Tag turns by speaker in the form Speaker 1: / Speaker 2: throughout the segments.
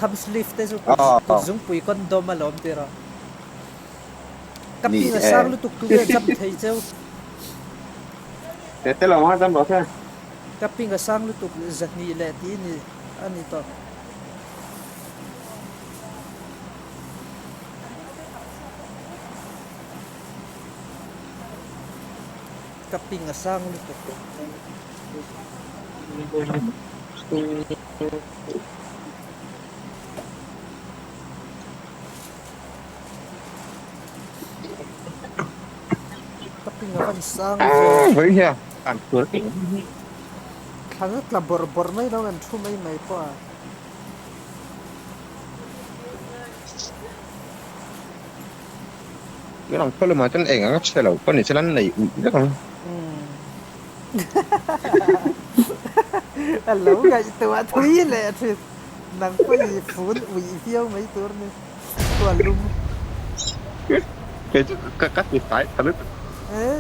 Speaker 1: ham sleeve te so ku zung pui kon do ma lom tira kapi nga sang lu tuk tu ge jam thei cheu
Speaker 2: te lo ma jam lo thế
Speaker 1: kapi nga sang lu tuk zani le ti ni ani to kapi nga sang lu tuk kapi nga van sang
Speaker 2: với nha ăn cướp
Speaker 1: thằng là bor mấy đâu ăn thu mấy mấy po
Speaker 2: cái lòng có mà chân ẻng á xe lẩu con này xe lăn này rất không
Speaker 1: lâu ngày tụi thui lệ thì nàng có gì phun ủy phiêu mấy tuổi này toàn lung
Speaker 2: cái cắt bị phải thật đấy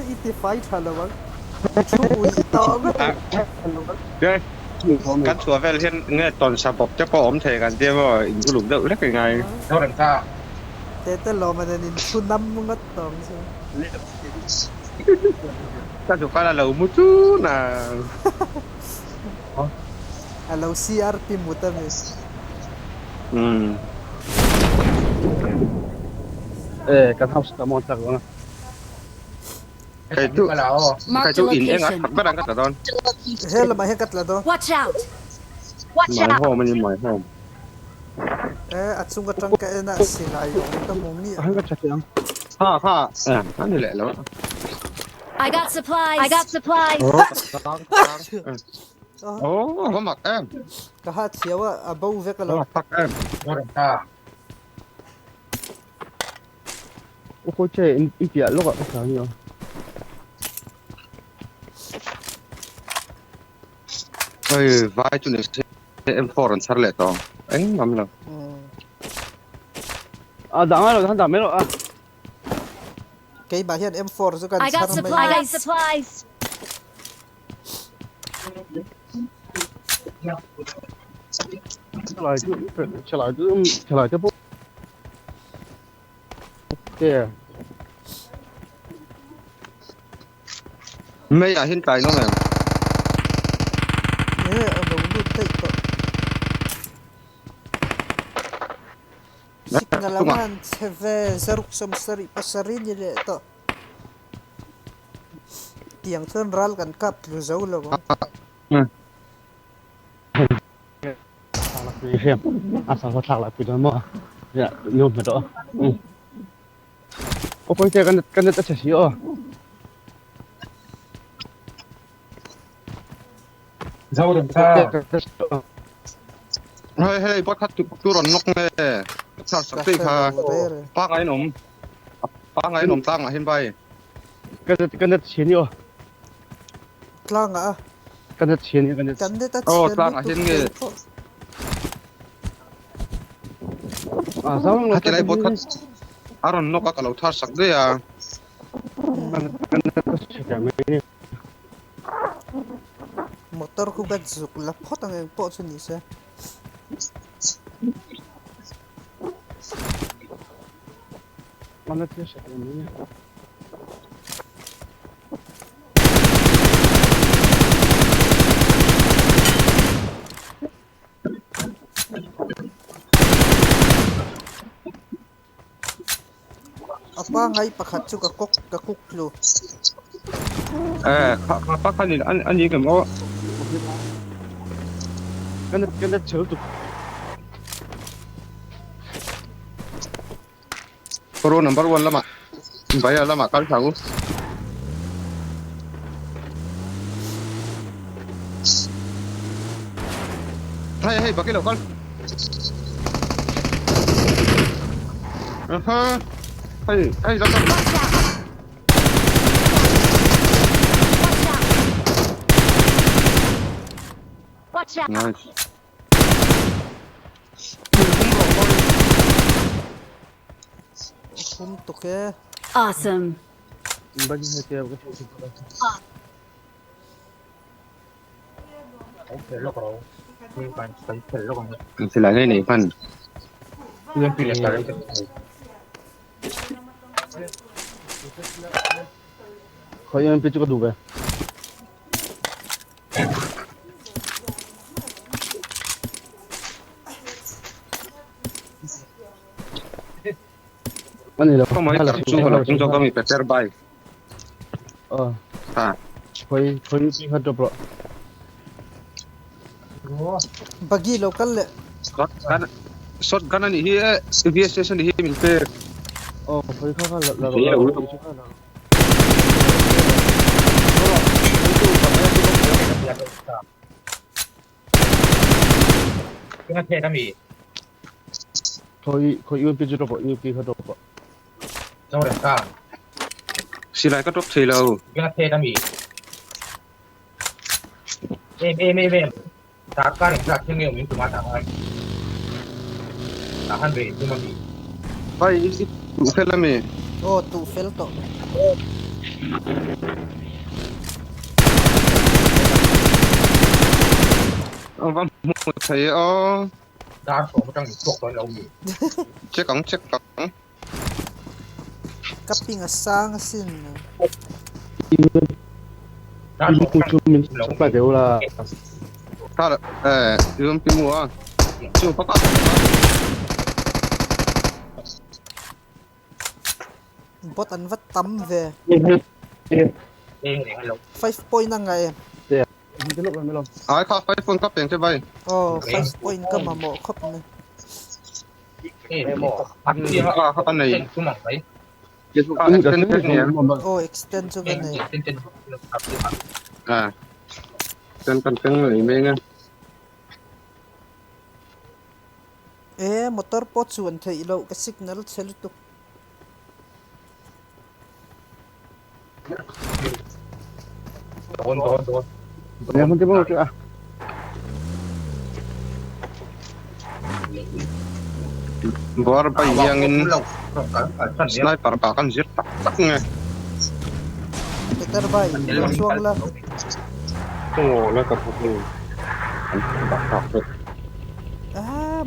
Speaker 1: ít thì phải thật là vâng chú ủy to quá
Speaker 2: cái cắt xóa về lên nghe toàn sạp bọc chắc có ốm thềกันเดียวว่าอินทุลุมเด้อrất là ngàyเท่านั้นค่ะ
Speaker 1: แต่เรามันนี่ทุนน้ำมันก็ต้องใช่
Speaker 2: ถ้าสุดก็เรามุจูน่ะ
Speaker 1: เรา CRP มุดเลย
Speaker 3: กันเท่าสมองจากว่า
Speaker 2: ใครจุอินเองอ่ะขับก็ดังกันแต่ตอน
Speaker 1: เฮ้ยเรามาให้กัดละตัว
Speaker 4: Watch out!
Speaker 2: หมายพ่อมันยังหมายพ่อ
Speaker 1: อัดซุงกับจังแกน่ะสินายอยู่ตั้งมุมนี้
Speaker 3: ให้ก็ชัดยัง
Speaker 2: ผ้านั่นนี่แหละแล้ว
Speaker 4: I got supplies! I got supplies!
Speaker 2: โอ้ก็หมักแอม
Speaker 1: ก็หาเชียวว่าบ่าวเวกเรา
Speaker 2: พักแอมก็ดังค่ะ
Speaker 3: โอ้โหเจ๊อีกอย่างลูกอ่ะสาวนี่
Speaker 2: เฮ้ยว่าจุดนี้เอ็มฟอร์นชัดเลยต่อเอ็งมั่มละ
Speaker 3: ดังอะไรท่านดังไม่หรอ
Speaker 1: ไก่บาเฮียน M4 สุกัน
Speaker 4: I got supplies! I got supplies!
Speaker 3: ฉลาดจะพวกเจ๊
Speaker 2: ไม่อยากเห็นใจน้องแม่
Speaker 1: เราดูเตะต่อสิกนาลมันเซเวซารุกสมสริปัสรินี่เลยต่อเตียงเทินรัลกันกับรู้เจ้าแล้วก็
Speaker 3: เรียบอาสาเขาถักหลายปีแล้วมั้งเนี่ยโยมมาต่อโอ้โหเจ๊กันจะเสียอ่ะ
Speaker 2: เฮ้ยบอสคัดจุรนนกเลยสักสิค่ะป้าไงหนุ่มตั้งเห็นใบ
Speaker 3: กันจะเสียนี่อ่ะ
Speaker 1: กลางอ่ะ
Speaker 3: กันจะเสียนี่กันจะ
Speaker 2: โอ้ตั้งเห็นเงี้ย
Speaker 3: สาวเรา
Speaker 2: จะได้บอสคัดอารมณ์นกก็เราทัดสักด้วยอ่ะ
Speaker 3: กันจะเสียไม่เนี่ย
Speaker 1: motor ku gadzuk lapot ang po sa nisa
Speaker 3: mana dia siapa ini
Speaker 1: apa ngai pakhat chu ka kuk lu
Speaker 2: ป้าคันนี้อันนี้กันว่า
Speaker 3: กันจะเชื่อตุก
Speaker 2: Pro number 1 lama bayar lama kali tahu hai pakai lokal hai datang
Speaker 4: Watch out!
Speaker 2: nice
Speaker 1: untuk ya
Speaker 4: Awesome!
Speaker 3: banyak hati aku oke lo kalau
Speaker 2: sila ngay này phần
Speaker 3: Kaya yung picture ko dube. Ano nila?
Speaker 2: có mấy tập trung là cũng cho kami Peter bay à
Speaker 3: Koy pihat bro.
Speaker 1: Bagi local le.
Speaker 2: shot gun này hi VS station hi mình pe
Speaker 3: Koy ka la. Koy yung picture bro, yung pihat bro.
Speaker 2: sila cái top thì lâu bay ít đủ phết lắm mày
Speaker 1: Oh, tu fel to.
Speaker 2: ông vam một thấy check cổng
Speaker 1: Kaping asang sin.
Speaker 3: Yung picture min sa deu la.
Speaker 2: ta là dùng cái mùa chưa phát
Speaker 1: Bot an vat tam ve. 5 point na nga eh.
Speaker 3: Hindi lo kami lo.
Speaker 2: ai khá phải phun cấp tiền cho bay
Speaker 1: Oh, 5 point ka mamo khop na.
Speaker 2: khá này
Speaker 1: Oh, extend so gan eh.
Speaker 2: à trên con cưng người mình á
Speaker 1: Motor pot suan thei lo ka signal chelu tu.
Speaker 3: Kaya mo mo ka.
Speaker 2: bor bay yang in sniper pa kan giết tắc nghe
Speaker 1: Peter bay, suang la.
Speaker 2: ồ nó tập phục luôn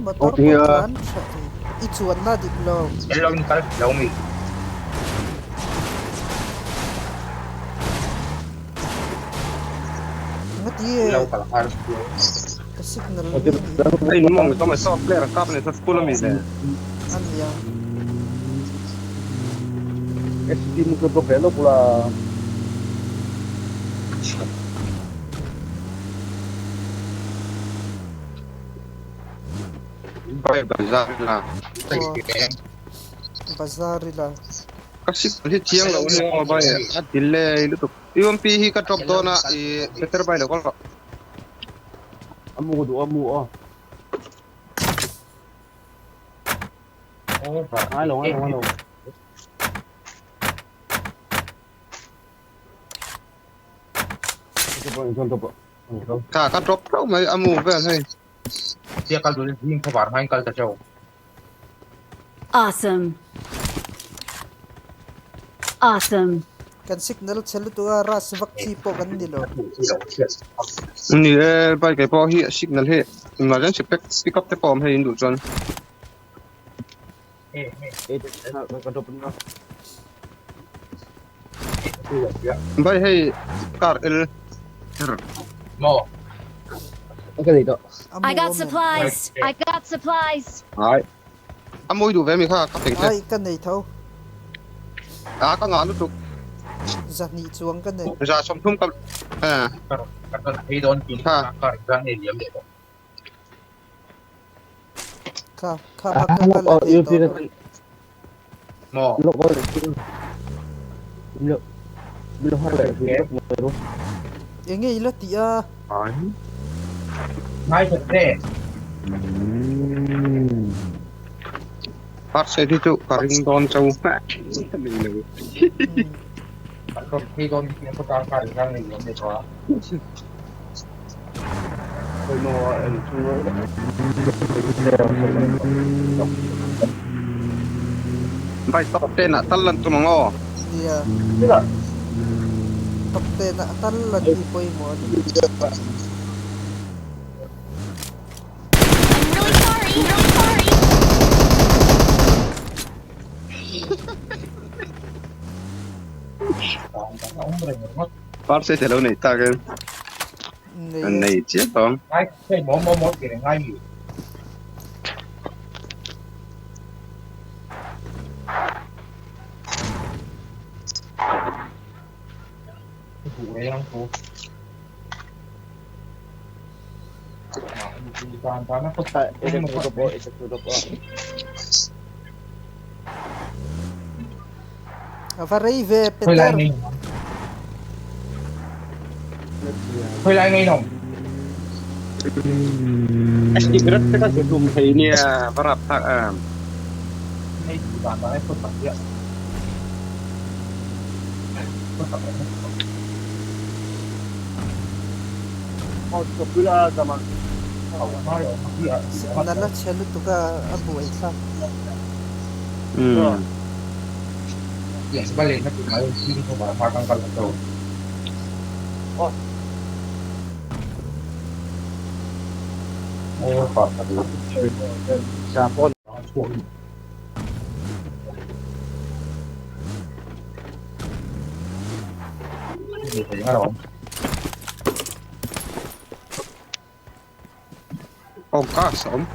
Speaker 1: Motor pot kan. Ichuan na dik lo. Ngati ka signal
Speaker 2: ai nó mong có mà so player cup này thật cool lắm vậy
Speaker 1: an ya.
Speaker 3: SD mo ko pelo pula.
Speaker 2: bay ra là
Speaker 1: Bazar la.
Speaker 2: kasi cái chiang là uống bay à delay lúc UMP hi ka drop đó na Peter bay là có
Speaker 3: Amu ko do amu Ai lo.
Speaker 2: cả ka drop đâu mà amu về thôi
Speaker 4: Awesome. Awesome.
Speaker 1: Kan signal chelu tu ras vak chi po kan dilo.
Speaker 2: ni bay cái po hi signal he mà dân pick up cái pom hay đủ chân bay hay car el
Speaker 3: Cái gì đó.
Speaker 4: I got supplies. I got supplies.
Speaker 2: ai amui đủ về mi kha ka peng
Speaker 1: Ai kan nei thau.
Speaker 2: ka ngã lúc
Speaker 1: Zani chuang kan nei.
Speaker 2: ra som thum ka
Speaker 1: Kha mak kan la
Speaker 3: Yung
Speaker 1: ti
Speaker 3: pira.
Speaker 5: Mo.
Speaker 3: Lo ko. Bilo har lại lo.
Speaker 1: Enge ilo ti a.
Speaker 5: Hai thật thế.
Speaker 2: phát xe thì tụ cả ring don châu mình là
Speaker 5: Còn khi con có cao cao thì sang mình để có.
Speaker 3: Koy mo
Speaker 2: bay top ten à tan lần tụi nó ngò
Speaker 1: Dia.
Speaker 3: Bila.
Speaker 1: Top te na tan la ti poi mo.
Speaker 5: hombre, no.
Speaker 2: Parce te lo nei tagen. Nei chia tong.
Speaker 5: Ai, cái mỏ kia là ngay gì? Cái vụ đấy không cô? Toàn nó có
Speaker 3: Ah, ito ko po, ito ko po.
Speaker 1: Avarei về
Speaker 5: Thôi lại
Speaker 1: Peter.
Speaker 5: ngay. Thôi lại ngay nồng.
Speaker 2: Asli berat kita sebelum ini berap tak
Speaker 5: Ngay thì toàn nó có tập điện. Có tập điện.
Speaker 3: Oh, kapila sama.
Speaker 5: Nói rồi, mà kia.
Speaker 1: Nala chelu tuka abu isa.
Speaker 5: Ya, sebalik nó cũng nói xin không phải hoa căng căng đầu. Ô, còn là được.
Speaker 3: Sapon.
Speaker 5: Thì thấy nó rồi.
Speaker 2: Oh kasom.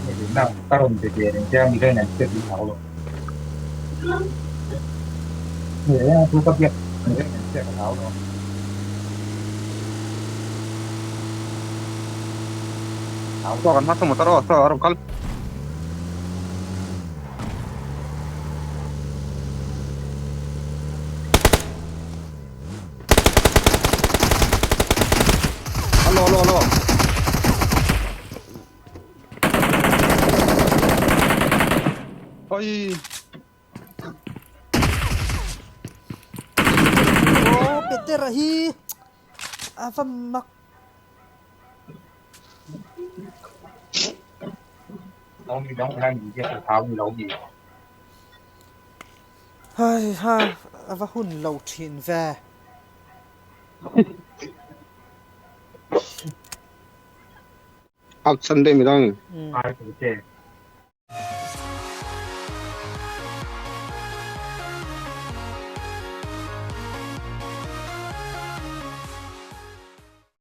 Speaker 5: Thì nào, ta đồng thì để cho mình đây này sẽ bị tháo rồi. Để tôi cấp việc, mình sẽ tháo rồi.
Speaker 2: So kan masuk motor so arum kal. Alo. Oi.
Speaker 1: Oh, Peter ahi. Avam mak.
Speaker 5: Nó mình đóng hai mình sẽ tháo như lâu gì.
Speaker 1: Hai ha. Ava hun lâu chin về.
Speaker 2: Out Sunday mi dong.
Speaker 5: Ai cũng thế.